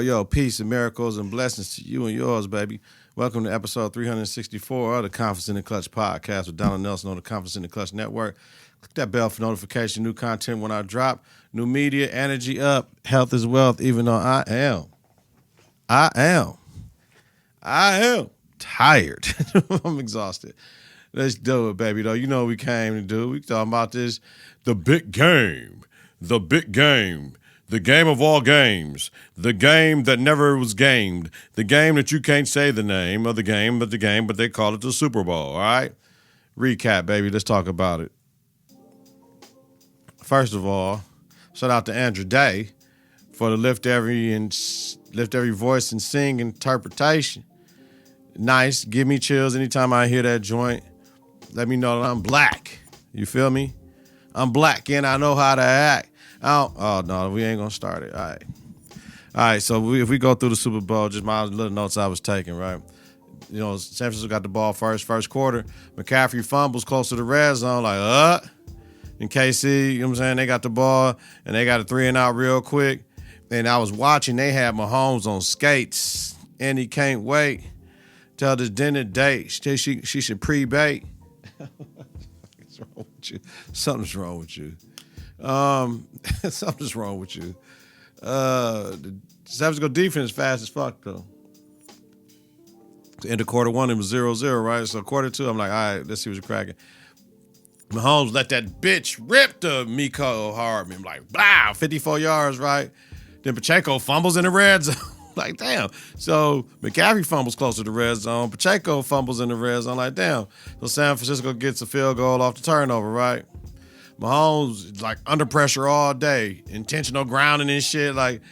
Yo, peace and miracles and blessings to you and yours, baby. Welcome to episode 364 of the Confidence in the Klutch podcast with Donald Nelson on the Confidence in the Klutch network. Click that bell for notification, new content when I drop, new media, energy up, health is wealth, even though I am tired. I'm exhausted. Let's do it, baby, though. You know what we came to do. We talking about this, the big game, the game of all games, the game that never was gamed, the game that you can't say the name of the game, but they call it the Super Bowl, all right? Recap, baby. Let's talk about it. First of all, shout out to Andrew Day for the lift every voice and sing interpretation. Nice. Give me chills anytime I hear that joint. Let me know that I'm black. You feel me? I'm black and I know how to act. Oh, no, we ain't going to start it. All right, so if we go through the Super Bowl, just my little notes I was taking, right? You know, San Francisco got the ball first quarter. McCaffrey fumbles close to the red zone, and KC, you know what I'm saying? They got the ball, and they got a 3-and-out real quick. And I was watching, they had Mahomes on skates, and he can't wait. Tell this dinner date she should pre-bake. What's wrong with you? Something's wrong with you. Something's wrong with you. The San Francisco defense fast as fuck, though. Into quarter one, it was 0-0, right? So quarter two, I'm like, all right, let's see what's cracking. Mahomes let that bitch rip to Miko Hardman. Like, blah, 54 yards, right? Then Pacheco fumbles in the red zone. Like, damn. So McCaffrey fumbles close to the red zone. Pacheco fumbles in the red zone. Like, damn. So San Francisco gets a field goal off the turnover, right? Mahomes, like, under pressure all day. Intentional grounding and shit. Like,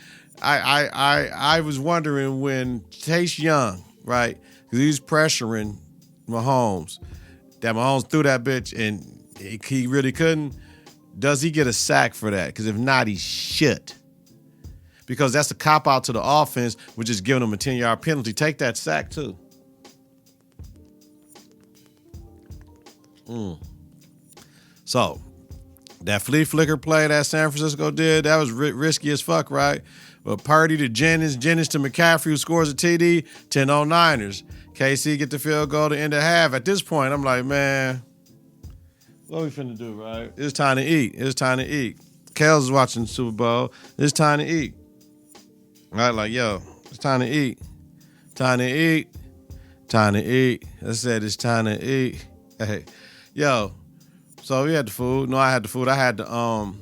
I was wondering when Chase Young, right, because he's pressuring Mahomes, that Mahomes threw that bitch and he really couldn't. Does he get a sack for that? Because if not, he should. Because that's a cop-out to the offense, which is giving them a 10-yard penalty. Take that sack, too. So, that flea flicker play that San Francisco did, that was risky as fuck, right? But Purdy to Jennings to McCaffrey, who scores a TD, 10-0 Niners. KC get the field goal to end the half. At this point, I'm like, man, what we finna do, right? It's time to eat. Kels is watching the Super Bowl. It's time to eat. Right? Like, yo, it's time to eat. I said it's time to eat. Hey, yo, so we had the food. No, I had the food. I had I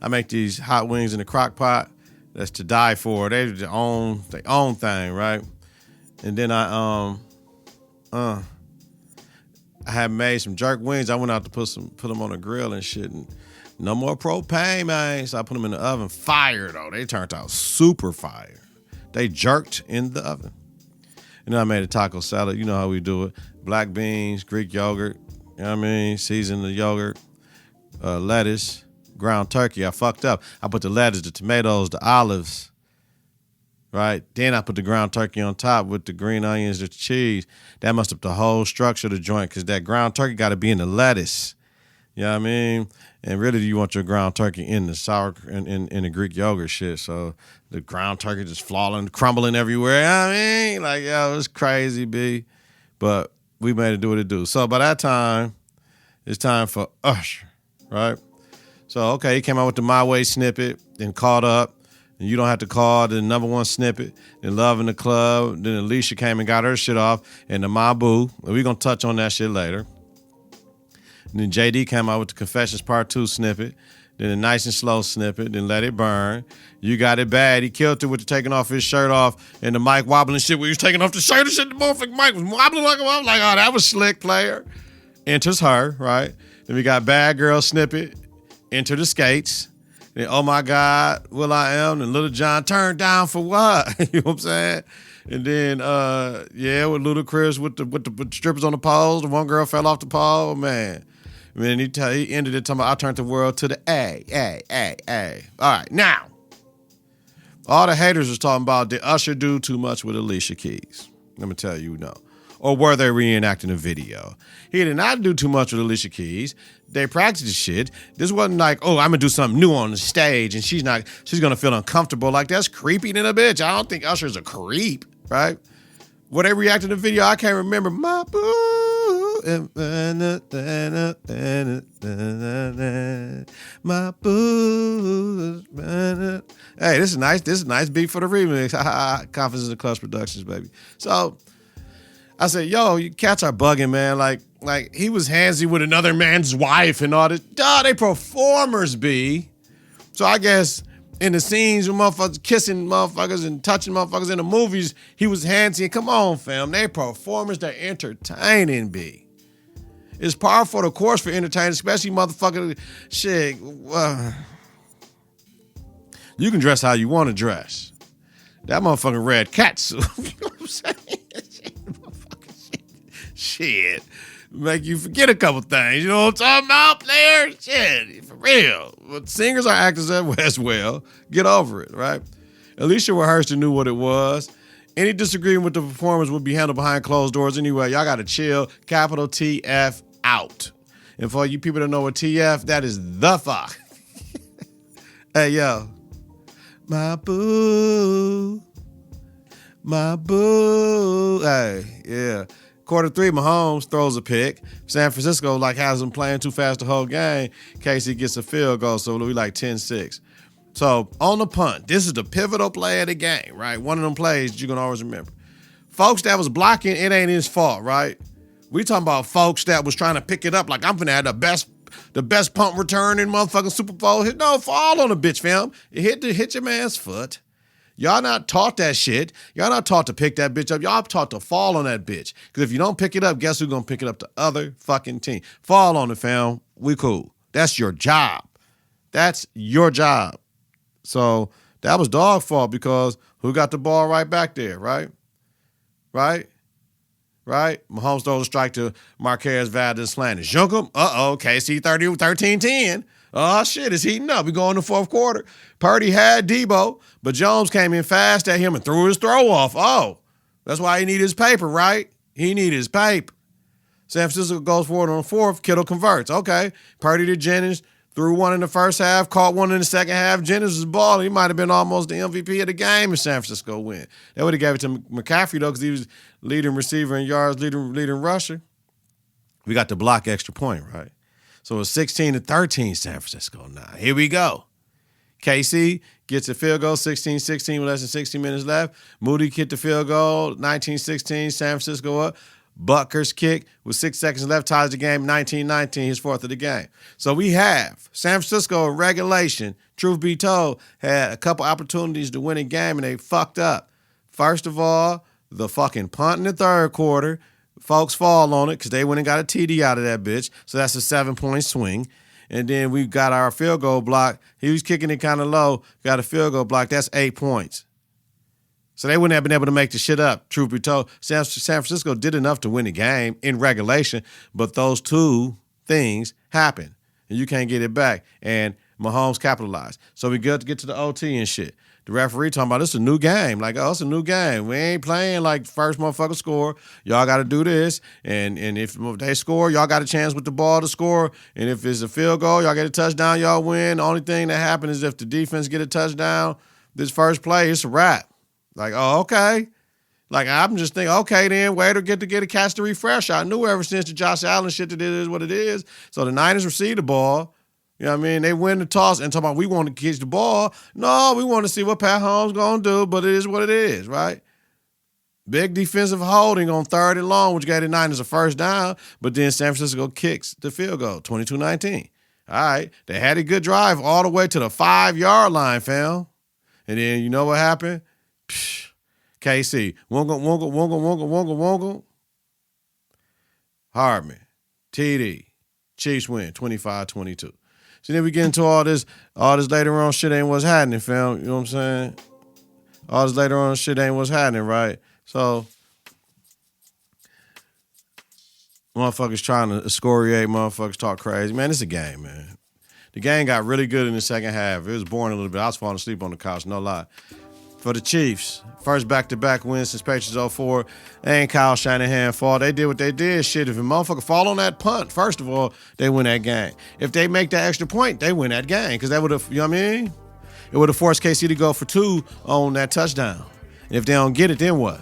make these hot wings in the crock pot. That's to die for. They their own thing, right? And then I had made some jerk wings. I went out to put them on the grill and shit. And no more propane, man. So I put them in the oven. Fire, though. They turned out super fire. They jerked in the oven. And then I made a taco salad. You know how we do it. Black beans, Greek yogurt. You know what I mean? Season the yogurt. Lettuce. Ground turkey. I fucked up. I put the lettuce, the tomatoes, the olives. Right? Then I put the ground turkey on top with the green onions, the cheese. That messed up the whole structure of the joint because that ground turkey got to be in the lettuce. You know what I mean? And really, you want your ground turkey in the sour, in the Greek yogurt shit. So the ground turkey just crumbling everywhere. You know what I mean? Like, yo, it's crazy, B. But we made it do what it do. So by that time, it's time for Usher, right? So, okay, he came out with the My Way snippet, then caught up. And you don't have to call the number one snippet. Then Love in the Club. Then Alicia came and got her shit off. And the My Boo. And we're going to touch on that shit later. And then JD came out with the Confessions Part 2 snippet. Then the Nice and Slow snippet. Then Let It Burn. You Got It Bad. He killed it with the taking off his shirt off. And the mic wobbling shit where he was taking off the shirt and shit. The motherfucking mic was wobbling like I was like, oh, that was slick, player. Enters her, right? Then we got Bad Girl snippet. Enter the Skates. Then, oh my God, Will I Am, and Little John turned down for what? You know what I'm saying? And then, with Ludacris with the strippers on the poles, the one girl fell off the pole, man. And then he ended it talking about, I turned the world to the A. All right, now, all the haters was talking about, did Usher do too much with Alicia Keys? Let me tell you, no. or were they reenacting a video? He did not do too much with Alicia Keys. They practiced the shit. This wasn't like, oh, I'm gonna do something new on the stage and she's gonna feel uncomfortable. Like, that's creepy than a bitch. I don't think Usher's a creep, right? Were they reacting to the video? I can't remember. My boo. My boo. Hey, this is nice. This is a nice beat for the remix. Confidence in Klutch Productions, baby. So I said, yo, you cats are bugging, man. Like he was handsy with another man's wife and all this. Duh, they performers, B. So I guess in the scenes with motherfuckers kissing motherfuckers and touching motherfuckers in the movies, he was handsy. Come on, fam. They performers, they're entertaining, B. It's par for the course for entertaining, especially motherfucking shit. You can dress how you want to dress. That motherfucking red cat suit. You know what I'm saying? Shit. Make you forget a couple things. You know what I'm talking about, player? Shit, for real. But singers are actors as well. Get over it, right? Alicia rehearsed and knew what it was. Any disagreement with the performance would be handled behind closed doors anyway. Y'all got to chill. Capital TF out. And for you people that know what TF, that is the fuck. Hey, yo. My boo. My boo. Hey, yeah. Quarter 3, Mahomes throws a pick. San Francisco has them playing too fast the whole game. Casey gets a field goal, so we 10-6. So on the punt, this is the pivotal play of the game, right? One of them plays you're going to always remember. Folks that was blocking, it ain't his fault, right? We talking about folks that was trying to pick it up like I'm finna have the best punt return in motherfucking Super Bowl. No, fall on the bitch, fam. It hit your man's foot. Y'all not taught that shit. Y'all not taught to pick that bitch up. Y'all taught to fall on that bitch. Because if you don't pick it up, guess who's going to pick it up? The other fucking team. Fall on it, fam. We cool. That's your job. That's your job. So that was dog fault because who got the ball right back there, right? Right? Mahomes throws a strike to Marquez Valdez slanted. Junkum. Uh-oh. KC 13-10. Oh, shit, it's heating up. We go in the fourth quarter. Purdy had Debo, but Jones came in fast at him and threw his throw off. Oh, that's why he need his paper, right? He need his paper. San Francisco goes forward on the fourth. Kittle converts. Okay. Purdy to Jennings. Threw one in the first half, caught one in the second half. Jennings was balling. He might have been almost the MVP of the game if San Francisco win. They would have gave it to McCaffrey, though, because he was leading receiver in yards, leading rusher. We got the block extra point, right? So it's 16-13 San Francisco now. Here we go. KC gets a field goal, 16-16 with less than 60 minutes left. Moody kicked the field goal, 19-16, San Francisco up. Butker's kick with 6 seconds left ties the game, 19-19, his fourth of the game. So we have San Francisco in regulation, truth be told, had a couple opportunities to win a game and they fucked up. First of all, the fucking punt in the third quarter. Folks fall on it because they went and got a TD out of that bitch. So that's a 7-point swing. And then we got our field goal block. He was kicking it kind of low, got a field goal block. That's 8 points. So they wouldn't have been able to make the shit up, truth be told. San Francisco did enough to win the game in regulation, but those two things happened, and you can't get it back. And Mahomes capitalized. So we got to get to the OT and shit. The referee talking about, it's a new game. Like, oh, it's a new game. We ain't playing like first motherfucker score. Y'all got to do this. And if they score, y'all got a chance with the ball to score. And if it's a field goal, y'all get a touchdown, y'all win. The only thing that happens is if the defense get a touchdown, this first play, it's a wrap. Like, oh, okay. Like, I'm just thinking, okay, then, way to get a catch to refresh. I knew ever since the Josh Allen shit that it is what it is. So the Niners receive the ball. You know what I mean? They win the toss and talking about we want to catch the ball. No, we want to see what Pat Holmes going to do, but it is what it is, right? Big defensive holding on 3rd and long, which gave the Niners a first down, but then San Francisco kicks the field goal, 22-19. All right. They had a good drive all the way to the 5-yard line, fam. And then you know what happened? Psh, KC. Wonga. Hardman. TD. Chiefs win, 25-22. So then we get into all this later on shit ain't what's happening, fam. You know what I'm saying? All this later on shit ain't what's happening, right? So motherfuckers trying to excoriate, motherfuckers talk crazy. Man, it's a game, man. The game got really good in the second half. It was boring a little bit. I was falling asleep on the couch, no lie. for the Chiefs. First back-to-back win since Patriots 04. Ain't Kyle Shanahan fault. They did what they did. Shit, if a motherfucker fall on that punt, first of all, they win that game. If they make that extra point, they win that game. Because that would have, you know what I mean? It would have forced KC to go for 2 on that touchdown. And if they don't get it, then what?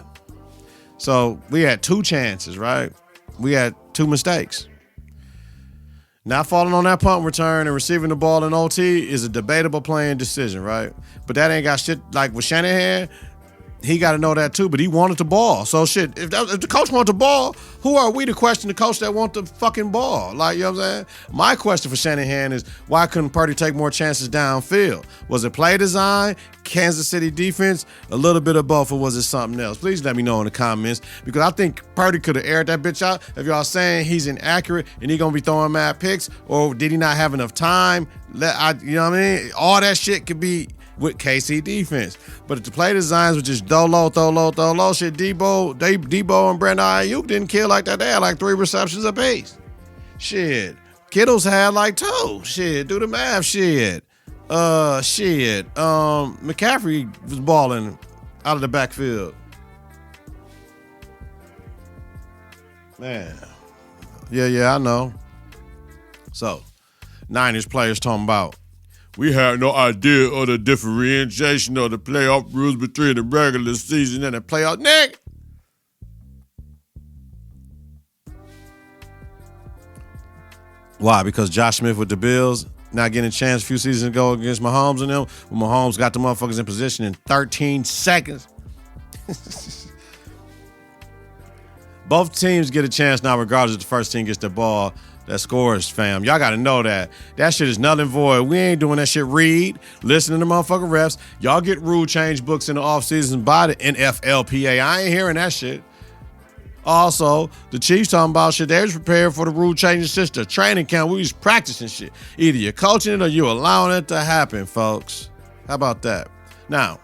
So we had 2 chances, right? We had 2 mistakes. Not falling on that punt return and receiving the ball in OT is a debatable playing decision, right? But that ain't got shit like with Shanahan. He got to know that too, but he wanted the ball. So shit, if the coach wants the ball, who are we to question the coach that want the fucking ball? Like, you know what I'm saying? My question for Shanahan is, why couldn't Purdy take more chances downfield? Was it play design, Kansas City defense, a little bit of both, or was it something else? Please let me know in the comments, because I think Purdy could have aired that bitch out. If y'all saying he's inaccurate and he gonna be throwing mad picks, or did he not have enough time? You know what I mean? All that shit could be with KC defense. But if the play designs were just throw low, shit, Debo and Brandon Ayuk didn't kill like that. They had like 3 receptions apiece. Shit. Kittle's had like 2. Shit, do the math. Shit. McCaffrey was balling out of the backfield. Man. Yeah, I know. So, Niners players talking about, we had no idea of the differentiation of the playoff rules between the regular season and the playoff. Nick! Why? Because Josh Smith with the Bills not getting a chance a few seasons ago against Mahomes and them, when Mahomes got the motherfuckers in position in 13 seconds. Both teams get a chance now, regardless if the first team gets the ball that scores, fam. Y'all got to know that. That shit is null and void. We ain't doing that shit. Read, listen to the motherfucking refs. Y'all get rule change books in the offseason by the NFLPA. I ain't hearing that shit. Also, the Chiefs talking about shit. They're just prepared for the rule changing system. Training camp, we just practicing shit. Either you're coaching it or you're allowing it to happen, folks. How about that? Now,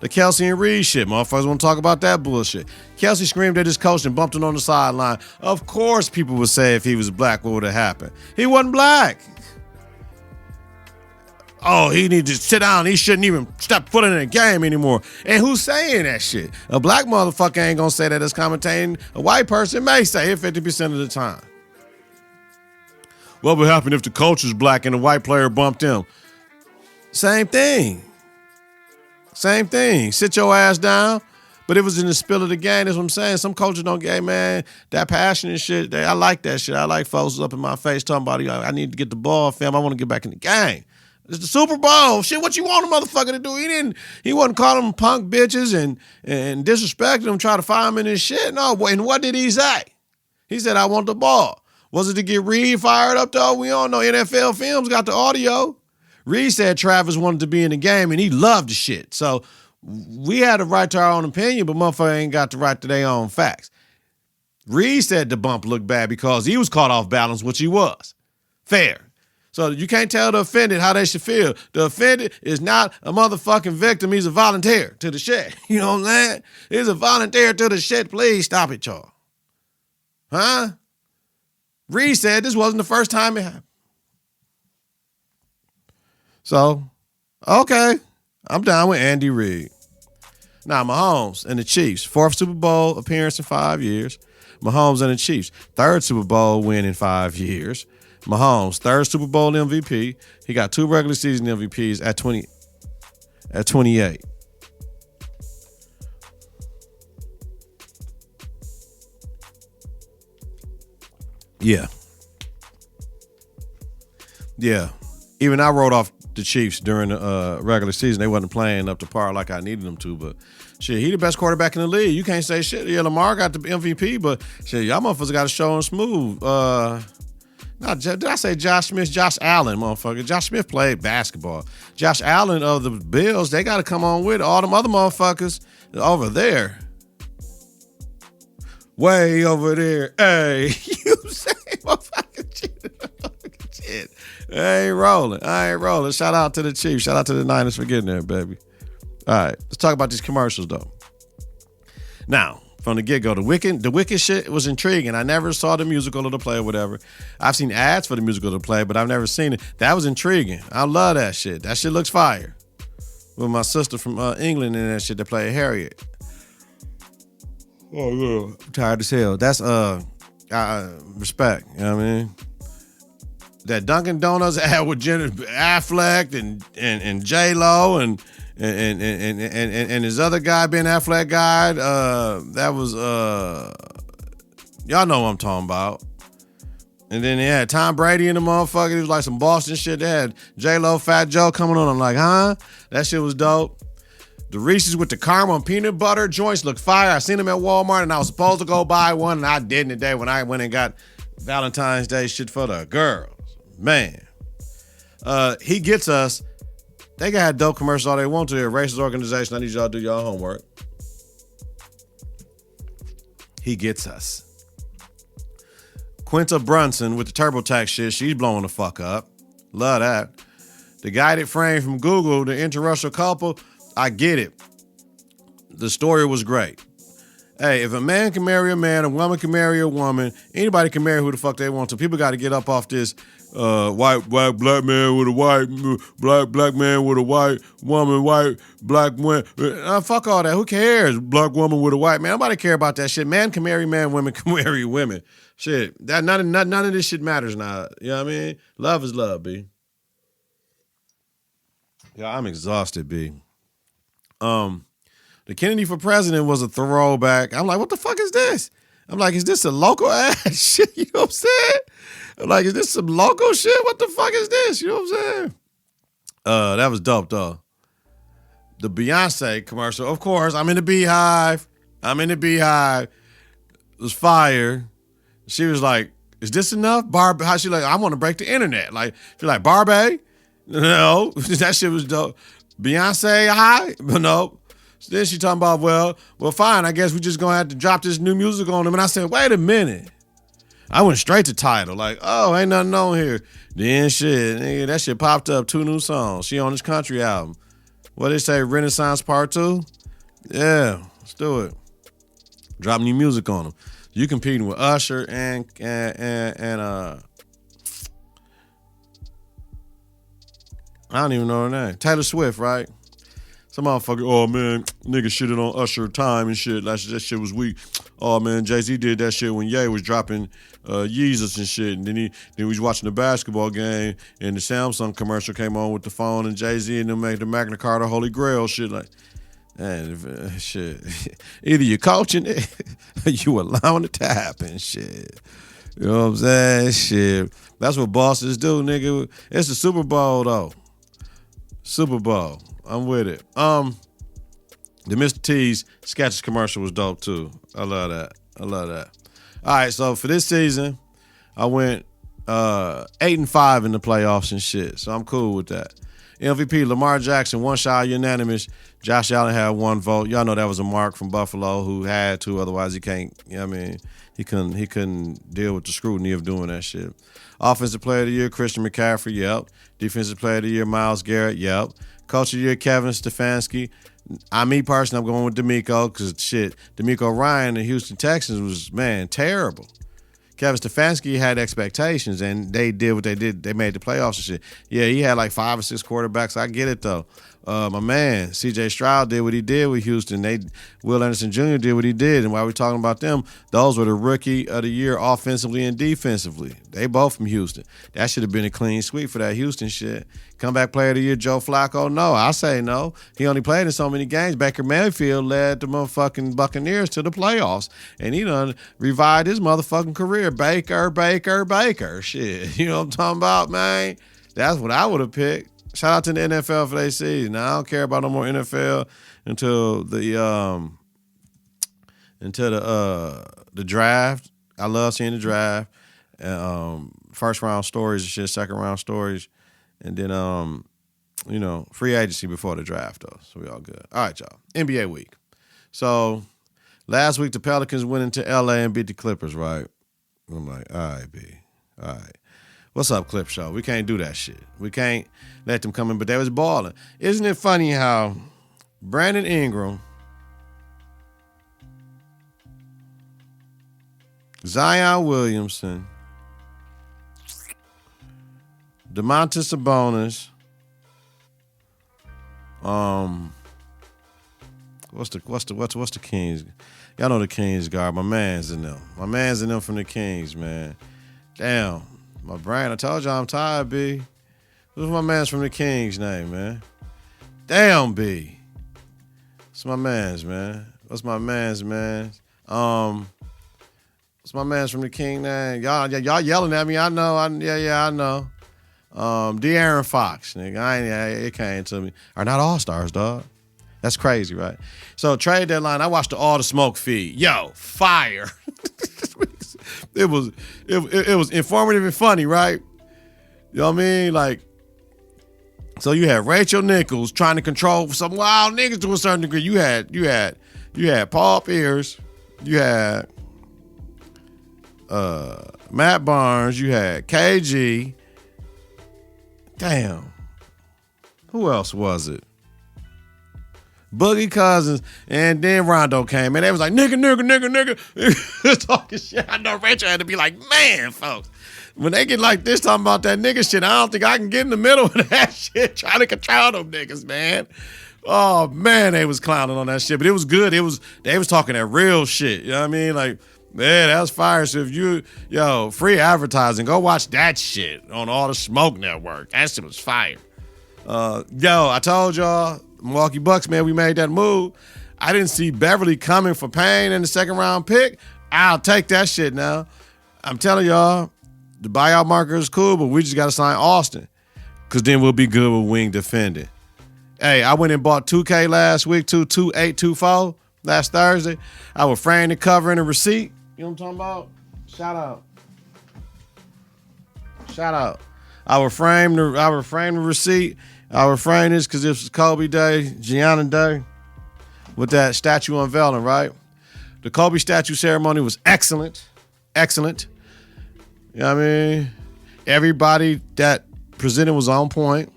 the Kelsey and Reed shit. Motherfuckers want to talk about that bullshit. Kelsey screamed at his coach and bumped him on the sideline. Of course people would say if he was black, what would have happened? He wasn't black. Oh, he needs to sit down. He shouldn't even step foot in the game anymore. And who's saying that shit? A black motherfucker ain't going to say that as commentating. A white person may say it 50% of the time. What would happen if the coach was black and the white player bumped him? Same thing. Same thing. Sit your ass down. But it was in the spill of the game. That's what I'm saying. Some coaches don't get, man, that passionate shit. I like that shit. I like folks up in my face talking about, I need to get the ball, fam. I want to get back in the game. It's the Super Bowl. Shit, what you want a motherfucker to do? He wasn't calling them punk bitches and disrespecting them, trying to fire him in his shit. No, and what did he say? He said, I want the ball. Was it to get Reed fired up, though? We all know NFL Films got the audio. Reed said Travis wanted to be in the game, and he loved the shit. So we had a right to our own opinion, but motherfucker ain't got the right to their own facts. Reed said the bump looked bad because he was caught off balance, which he was. Fair. So you can't tell the offended how they should feel. The offended is not a motherfucking victim. He's a volunteer to the shit. You know what I'm saying? He's a volunteer to the shit. Please stop it, y'all. Huh? Reed said this wasn't the first time it happened. So, okay, I'm down with Andy Reid. Now, Mahomes and the Chiefs, 4th Super Bowl appearance in 5 years. Mahomes and the Chiefs, 3rd Super Bowl win in 5 years. Mahomes, 3rd Super Bowl MVP. He got 2 regular season MVPs at 28. Yeah. Even I wrote off the Chiefs during the regular season. They wasn't playing up to par like I needed them to, but shit, he the best quarterback in the league. You can't say shit. Yeah, Lamar got the MVP, but shit, y'all motherfuckers got to show him smooth. Did I say Josh Smith? Josh Allen, motherfucker. Josh Smith played basketball. Josh Allen of the Bills, they got to come on with it. All them other motherfuckers over there. Way over there. Hey, you say motherfucking shit. I ain't rolling. Shout out to the Chiefs. Shout out to the Niners for getting there, baby. All right, let's talk about these commercials, though. Now, from the get-go, the Wicked shit was intriguing. I never saw the musical or the play or whatever. I've seen ads for the musical or the play, but I've never seen it. That was intriguing. I love that shit. That shit looks fire. with my sister from England and that shit that played Harriet. Oh yeah, I'm tired as hell. That's respect. You know what I mean? That Dunkin' Donuts ad with Affleck and J Lo and his other guy, Ben Affleck guy. That was y'all know what I'm talking about. And then they had Tom Brady and the motherfucker. It was like some Boston shit. They had J Lo, Fat Joe coming on. I'm like, huh? That shit was dope. The Reese's with the caramel and peanut butter joints look fire. I seen them at Walmart and I was supposed to go buy one and I didn't today when I went and got Valentine's Day shit for the girls. Man. He Gets Us. They can have dope commercials all they want to. A racist organization. I need y'all to do y'all homework. He Gets Us. Quinta Brunson with the TurboTax shit. She's blowing the fuck up. Love that. The guy that framed from Google, the interracial couple, I get it. The story was great. Hey, if a man can marry a man, a woman can marry a woman, anybody can marry who the fuck they want to. People got to get up off this black man with a black man with a white woman, white black woman. Fuck all that. Who cares? Black woman with a white man. Nobody care about that shit. Man can marry man, women can marry women. Shit. That none of this shit matters now. You know what I mean? Love is love, B. Yeah, I'm exhausted, B. The Kennedy for president was a throwback. I'm like, what the fuck is this? I'm like, is this a local ass shit? You know what I'm saying? I'm like, is this some local shit? What the fuck is this? You know what I'm saying? That was dope, though. The Beyonce commercial, of course, I'm in the Beehive. It was fire. She was like, is this enough? Barb, how she like, I want to break the internet. Like, she's like, Barbie? No, that shit was dope. Beyonce, hi? But no. Then she talking about, well, fine, I guess we just gonna have to drop this new music on them. And I said, wait a minute. I went straight to title, like, oh, ain't nothing on here. Then shit, nigga, that shit popped up, 2 new songs. She on this country album. What they say, Renaissance Part 2? Yeah, let's do it. Drop new music on them. You competing with Usher and I don't even know her name. Taylor Swift, right? Some motherfucker, oh man, nigga shitted on Usher time and shit. That shit was weak. Oh man, Jay-Z did that shit when Ye was dropping Yeezus and shit. And then we was watching the basketball game and the Samsung commercial came on with the phone and Jay-Z and them make the Magna Carta Holy Grail shit. Like, man, shit. Either you're coaching it or you allowing it to happen, shit. You know what I'm saying? Shit. That's what bosses do, nigga. It's the Super Bowl, though. Super Bowl. I'm with it. The Mr. T's Skechers commercial was dope too. I love that. All right, so for this season, I went 8-5 in the playoffs and shit. So I'm cool with that. MVP Lamar Jackson, 1 shot unanimous. Josh Allen had 1 vote. Y'all know that was a Mark from Buffalo who had to, otherwise he can't. You know what I mean? He couldn't deal with the scrutiny of doing that shit. Offensive Player of the Year, Christian McCaffrey, yep. Defensive Player of the Year, Myles Garrett, yep. Coach of the Year, Kevin Stefanski. Me personally, I'm going with DeMeco because shit, DeMeco Ryan, the Houston Texans was, man, terrible. Kevin Stefanski had expectations and they did what they did. They made the playoffs and shit. Yeah, he had like 5 or 6 quarterbacks. I get it though. My man, C.J. Stroud did what he did with Houston. Will Anderson Jr. did what he did. And while we're talking about them, those were the Rookie of the Year offensively and defensively. They both from Houston. That should have been a clean sweep for that Houston shit. Comeback Player of the Year, Joe Flacco? No, I say no. He only played in so many games. Baker Mayfield led the motherfucking Buccaneers to the playoffs. And he done revived his motherfucking career. Baker. Shit. You know what I'm talking about, man? That's what I would have picked. Shout out to the NFL for their season. Now, I don't care about no more NFL until the draft. I love seeing the draft. First round stories and shit, second round stories. And then free agency before the draft though. So we all good. All right, y'all. NBA week. So last week the Pelicans went into LA and beat the Clippers, right? I'm like, all right, B. All right. What's up, Clip Show? We can't do that shit. We can't let them come in, but they was balling. Isn't it funny how Brandon Ingram, Zion Williamson, Domantas Sabonis What's the Kings? Y'all know the Kings guard. My man's in them. My man's in them from the Kings, man. Damn, my brain. I told y'all I'm tired, B. What's my man's from the Kings name, man? Damn, B. What's my man's, man? What's my man's, man? What's my man's from the King name? Y'all yelling at me. I know. I know. De'Aaron Fox, nigga. It came to me. Are not all-stars, dog. That's crazy, right? So trade deadline, I watched All the Smoke feed. Yo, fire. It was informative and funny, right? You know what I mean? Like, so you had Rachel Nichols trying to control some wild niggas to a certain degree. You had Paul Pierce, you had Matt Barnes, you had KG. Damn. Who else was it? Boogie Cousins, and then Rondo came, and they was like, nigga. Talking shit. I know Rachel had to be like, man, folks, when they get like this talking about that nigga shit, I don't think I can get in the middle of that shit trying to control them niggas, man. Oh, man, they was clowning on that shit, but it was good. They was talking that real shit, you know what I mean? Like, man, that was fire. So if free advertising, go watch that shit on All the Smoke Network. That shit was fire. I told y'all, Milwaukee Bucks, man, we made that move. I didn't see Beverley coming for Payne in the second round pick. I'll take that shit now. I'm telling y'all, the buyout marker is cool, but we just got to sign Austin because then we'll be good with wing defending. Hey, I went and bought 2K last week, 2824 last Thursday. I was framed the cover and the receipt. You know what I'm talking about? Shout out. I would frame the receipt. I would frame this because this was Kobe Day, Gianna Day, with that statue unveiling, right? The Kobe statue ceremony was excellent. Excellent. You know what I mean? Everybody that presented was on point.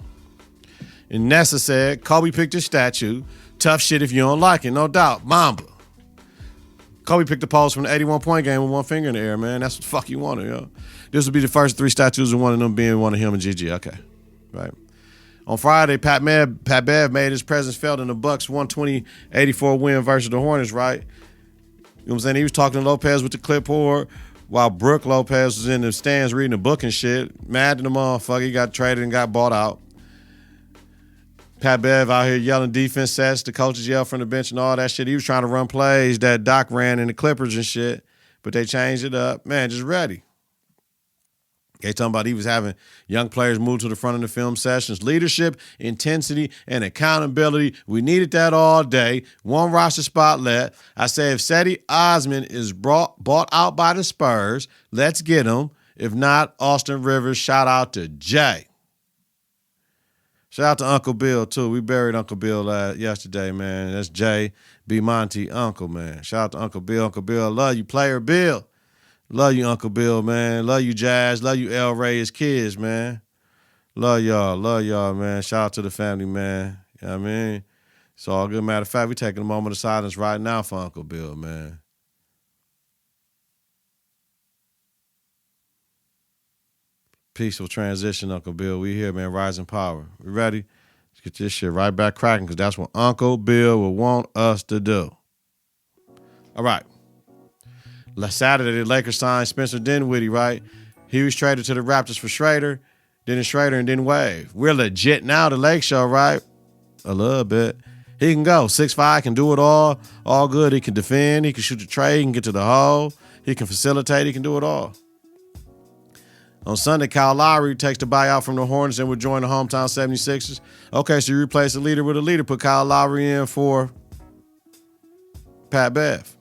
And Nessa said, Kobe picked his statue. Tough shit if you don't like it, no doubt. Mamba. Kobe picked the pose from the 81-point game with one finger in the air, man. That's what the fuck you wanted, yo. This would be the first 3 statues, and one of them being one of him and Gigi. Okay, right. On Friday, Pat Bev made his presence felt in the Bucks' 120-84 win versus the Hornets, right? You know what I'm saying? He was talking to Lopez with the clipboard while Brooke Lopez was in the stands reading a book and shit. Mad at the motherfucker. He got traded and got bought out. Pat Bev out here yelling defense sets. The coaches yell from the bench and all that shit. He was trying to run plays that Doc ran in the Clippers and shit, but they changed it up. Man, just ready. They talking about he was having young players move to the front of the film sessions. Leadership, intensity, and accountability. We needed that all day. One roster spot left. I say if Cedi Osman is bought out by the Spurs, let's get him. If not, Austin Rivers. Shout out to Jay. Shout out to Uncle Bill, too. We buried Uncle Bill yesterday, man. That's Jay B. Monty, Uncle, man. Shout out to Uncle Bill. Uncle Bill, love you, player Bill. Love you, Uncle Bill, man. Love you, Jazz. Love you, El Ray, his kids, man. Love y'all, man. Shout out to the family, man. You know what I mean? It's all good. Matter of fact, we taking a moment of silence right now for Uncle Bill, man. Peaceful transition, Uncle Bill. We here, man. Rising power. We ready? Let's get this shit right back cracking because that's what Uncle Bill will want us to do. All right. Last Saturday, the Lakers signed Spencer Dinwiddie, right? He was traded to the Raptors for Schrader, Dennis Schrader, and then Wave. We're legit now, the Lake Show, right? A little bit. He can go. 6'5", can do it all good. He can defend. He can shoot the tray. He can get to the hole. He can facilitate. He can do it all. On Sunday, Kyle Lowry takes the buyout from the Hornets and will join the hometown 76ers. Okay, so you replace the leader with a leader. Put Kyle Lowry in for Pat Bev.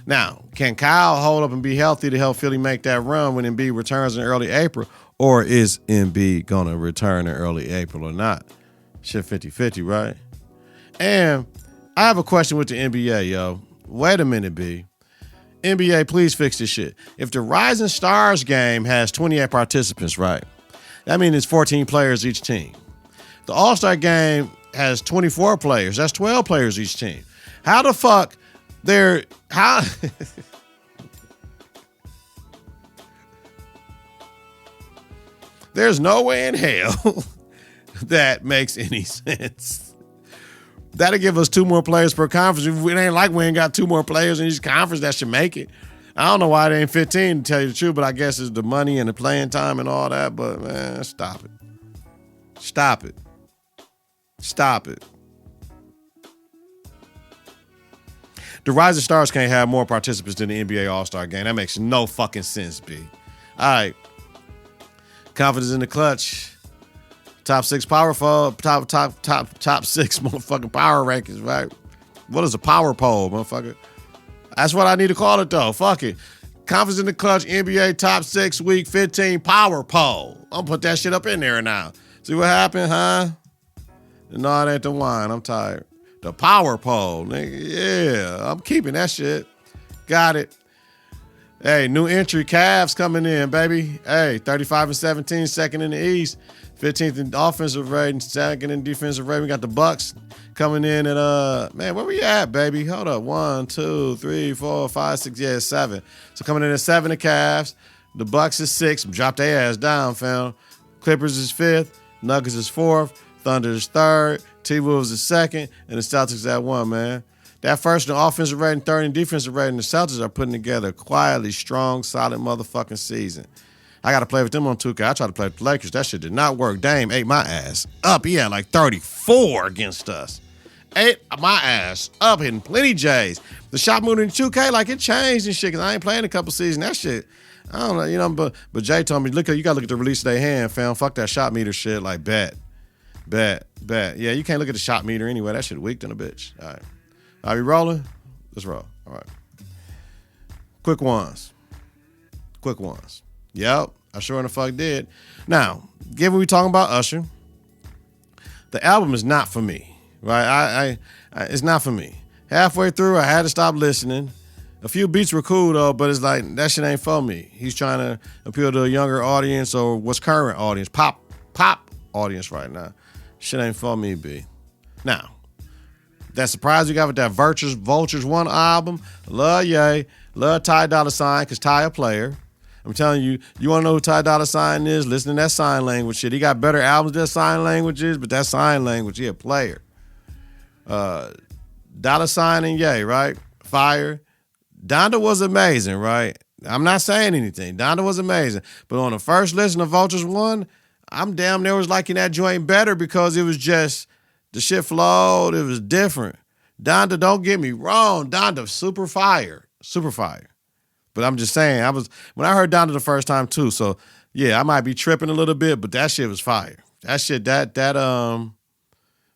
Now, can Kyle hold up and be healthy to help Philly make that run when Embiid returns in early April? Or is Embiid going to return in early April or not? Shit 50-50, right? And I have a question with the NBA, yo. Wait a minute, B. NBA, please fix this shit. If the Rising Stars game has 28 participants, right? That means it's 14 players each team. The All-Star game has 24 players. That's 12 players each team. How the fuck there's no way in hell that makes any sense. That'll give us 2 more players per conference. It ain't like we ain't got 2 more players in each conference that should make it. I don't know why it ain't 15 to tell you the truth, but I guess it's the money and the playing time and all that. But, man, stop it. Stop it. Stop it. The Rising Stars can't have more participants than the NBA All-Star Game. That makes no fucking sense, B. All right. Confidence in the Klutch. Top 6 power top 6 motherfucking power rankings, right? What is a power poll, motherfucker? That's what I need to call it, though. Fuck it. Confidence in the Klutch, NBA top 6 week 15 power poll. I'm gonna put that shit up in there now. See what happened, huh? No, it ain't the wine. I'm tired. The power poll, nigga. Yeah, I'm keeping that shit. Got it. Hey, new entry, Cavs coming in, baby. Hey, 35-17, second in the East. 15th in offensive rating, second in defensive rating. We got the Bucks coming in at, man, where we at, baby? Hold up. 1, 2, 3, 4, 5, 6, yeah, 7. So coming in at 7, the Cavs. The Bucks is 6. Drop their ass down, fam. Clippers is 5th. Nuggets is 4th. Thunder is 3rd. T-Wolves is 2nd. And the Celtics at 1, man. That first in offensive rating, 3rd in defensive rating, the Celtics are putting together a quietly strong, solid motherfucking season. I got to play with them on 2K. I tried to play with the Lakers. That shit did not work. Dame ate my ass up. He had like 34 against us. Ate my ass up, hitting plenty J's. The shot moving in 2K, like it changed and shit, because I ain't playing a couple seasons. That shit, I don't know, you know, but Jay told me, you got to look at the release of their hand, fam. Fuck that shot meter shit, like bet. Yeah, you can't look at the shot meter anyway. That shit weak than a bitch. All right. Are we rolling? Let's roll. All right. Quick ones. Yep, I sure in the fuck did. Now, given we talking about Usher, the album is not for me, right? I it's not for me. Halfway through, I had to stop listening. A few beats were cool though, but it's like that shit ain't for me. He's trying to appeal to a younger audience or what's current audience, pop audience right now. Shit ain't for me, B. Now, that surprise we got with that Vultures 1 album, love Ye, love Ty Dolla $ign, because Ty a player. I'm telling you, you want to know who Ty Dolla $ign is? Listen to that sign language shit. He got better albums than sign languages, but that sign language, he a player. Dolla $ign and Ye, right? Fire. Donda was amazing, right? I'm not saying anything. Donda was amazing. But on the first listen of Vultures 1, I'm damn near was liking that joint better because it was just, the shit flowed. It was different. Donda, don't get me wrong. Donda, super fire. But I'm just saying, when I heard Donda the first time too, so yeah, I might be tripping a little bit, but that shit was fire. That shit, all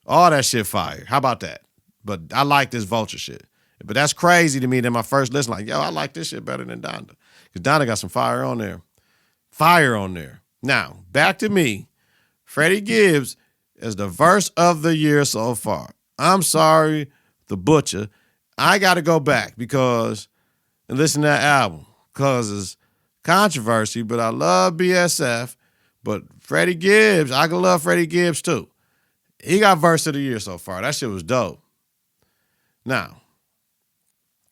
that shit fire. How about that? But I like this Vulture shit. But that's crazy to me that my first listen, like, yo, I like this shit better than Donda. Because Donda got some fire on there. Now, back to me. Freddie Gibbs is the verse of the year so far. I'm sorry, the Butcher. I got to go back and listen to that album because it's controversy, but I love BSF. But Freddie Gibbs, I can love Freddie Gibbs too. He got verse of the year so far. That shit was dope. Now,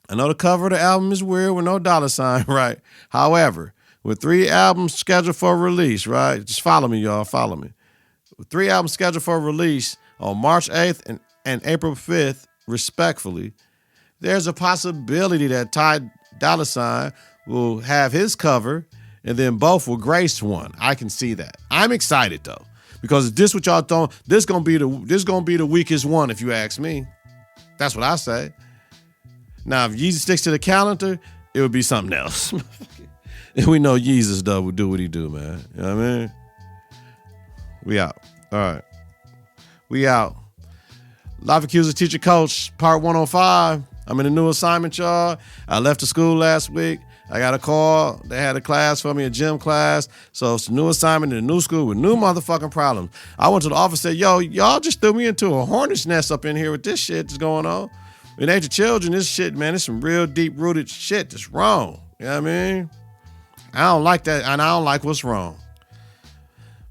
I know the cover of the album is weird with no dollar sign, right? However, with 3 albums scheduled for release, right? Just follow me, y'all. Follow me. With 3 albums scheduled for release on March 8th and April 5th, respectfully, there's a possibility that Ty Dolla $ign will have his cover and then both will grace one. I can see that. I'm excited though, because this what y'all thought, this gonna be the weakest one if you ask me. That's what I say. Now, if Yeezus sticks to the calendar, it would be something else. And we know Yeezus, though, will do what he do, man. You know what I mean? We out. All right. We out. Life Accuser Teacher Coach, part 105. I'm in a new assignment, y'all. I left the school last week. I got a call. They had a class for me, a gym class. So it's a new assignment in a new school with new motherfucking problems. I went to the office and said, yo, y'all just threw me into a hornet's nest up in here with this shit that's going on. In Age of Children, this shit, man, it's some real deep-rooted shit that's wrong. You know what I mean? I don't like that, and I don't like what's wrong.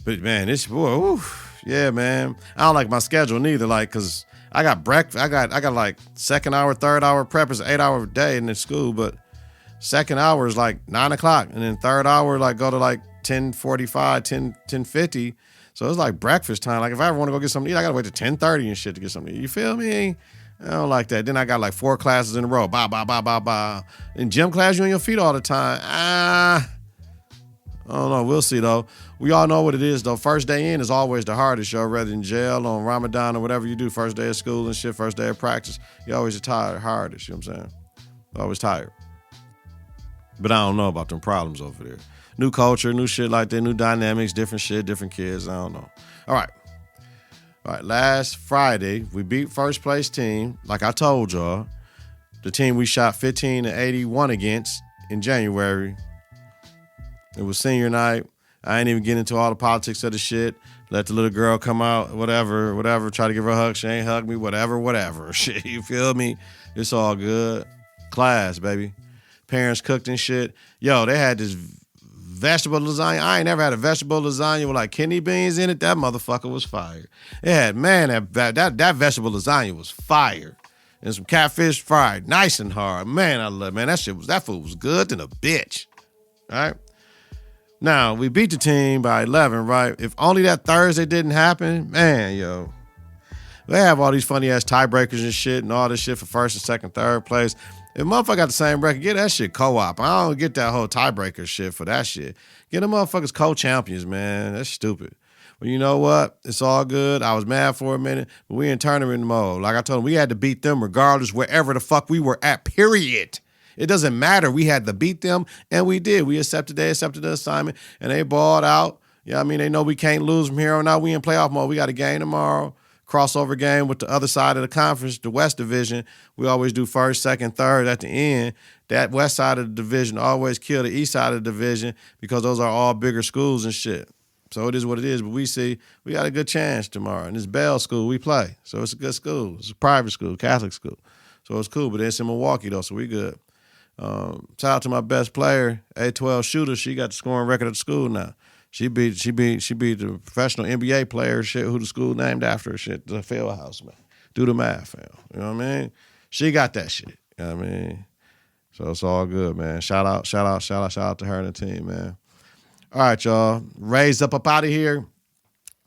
But, man, this, boy, oof, yeah, man. I don't like my schedule neither, like, because I got breakfast. I got like second hour, third hour prep is 8 hour day in the school, but second hour is like 9 o'clock, and then third hour, like, go to like 10:45, 10:50. So it's like breakfast time. Like if I ever want to go get something to eat, I got to wait till 10:30 and shit to get something to eat. You feel me? I don't like that. Then I got like 4 classes in a row. Bah. In gym class, you on your feet all the time. I don't know. We'll see, though. We all know what it is, though. First day in is always the hardest, yo. Whether in jail, on Ramadan, or whatever you do. First day of school and shit, first day of practice. You always tired, hardest, you know what I'm saying? Always tired. But I don't know about them problems over there. New culture, new shit like that, new dynamics, different shit, different kids. I don't know. All right, last Friday, we beat first place team. Like I told y'all, the team we shot 15-81 against in January. It was senior night. I ain't even getting into all the politics of the shit. Let the little girl come out, whatever. Try to give her a hug. She ain't hug me, whatever. Shit, you feel me? It's all good. Class, baby. Parents cooked and shit. Yo, they had this vegetable lasagna. I ain't never had a vegetable lasagna with like kidney beans in it. That motherfucker was fire. It had, man, that vegetable lasagna was fire. And some catfish fried nice and hard. Man, I love, man, that food was good than a bitch. All right? Now, we beat the team by 11, right? If only that Thursday didn't happen, man, yo. They have all these funny-ass tiebreakers and shit and all this shit for first and second, third place. If motherfucker got the same record, get that shit co-op. I don't get that whole tiebreaker shit for that shit. Get them motherfuckers co-champions, man. That's stupid. Well, you know what? It's all good. I was mad for a minute, but we in tournament mode. Like I told them, we had to beat them regardless wherever the fuck we were at, period. It doesn't matter. We had to beat them, and we did. They accepted the assignment, and they balled out. Yeah, I mean, they know we can't lose from here on out. We in playoff mode. We got a game tomorrow. Crossover game with the other side of the conference, the West Division. We always do first, second, third at the end. That West side of the division always kill the East side of the division because those are all bigger schools and shit. So it is what it is. But we see we got a good chance tomorrow. And it's Bell School we play. So it's a good school. It's a private school, Catholic school. So it's cool. But it's in Milwaukee, though, so we good. Shout out to my best player, A12 shooter. She got the scoring record at the school now. She beat the professional NBA player shit who the school named after her shit, the field house, man. Do the math, fam. You know what I mean? She got that shit. You know what I mean? So it's all good, man. Shout out to her and the team, man. All right, y'all. Raised up out of here.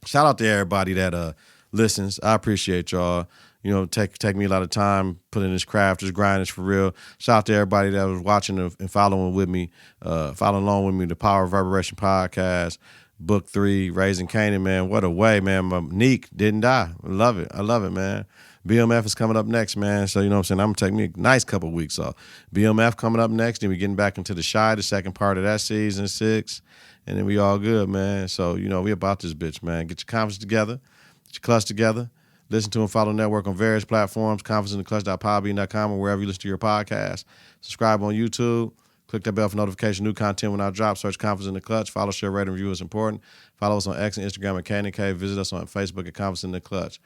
Shout out to everybody that listens. I appreciate y'all. You know, take me a lot of time putting this craft, this grind is for real. Shout out to everybody that was watching and following with me, following along with me, the Power of Reverberation podcast, Book 3, Raising Canaan, man. What a way, man. My Neek didn't die. I love it, man. BMF is coming up next, man. So, you know what I'm saying? I'm going to take me a nice couple of weeks off. BMF coming up next, then we're getting back into the Shy, the second part of that season 6, and then we all good, man. So, you know, we about this bitch, man. Get your confidence together, get your clutch together. Listen to and follow the network on various platforms, confidenceintheclutch.podbean.com or wherever you listen to your podcast. Subscribe on YouTube. Click that bell for notification. New content when I drop. Search Confidence in the Clutch. Follow, share, rate, and review is important. Follow us on X and Instagram at KITK. Visit us on Facebook at Confidence in the Clutch.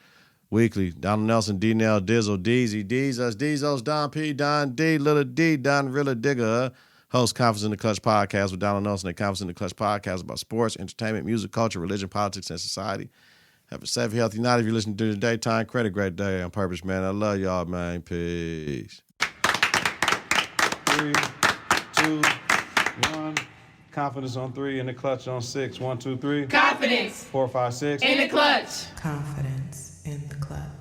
Weekly, Donald Nelson, D-Nell, Dizzle, Deezy, Deezus, Don P, Don D, Little D, Donrilla, Digger. Host Confidence in the Clutch podcast with Donald Nelson at Confidence in the Clutch podcast about sports, entertainment, music, culture, religion, politics, and society. Have a safe, healthy night if you're listening to the daytime. Credit great day on purpose, man. I love y'all, man. Peace. 3, 2, 1. Confidence on 3 and the clutch on 6. 1, 2, 3. Confidence. 4, 5, 6. In the clutch. Confidence in the clutch.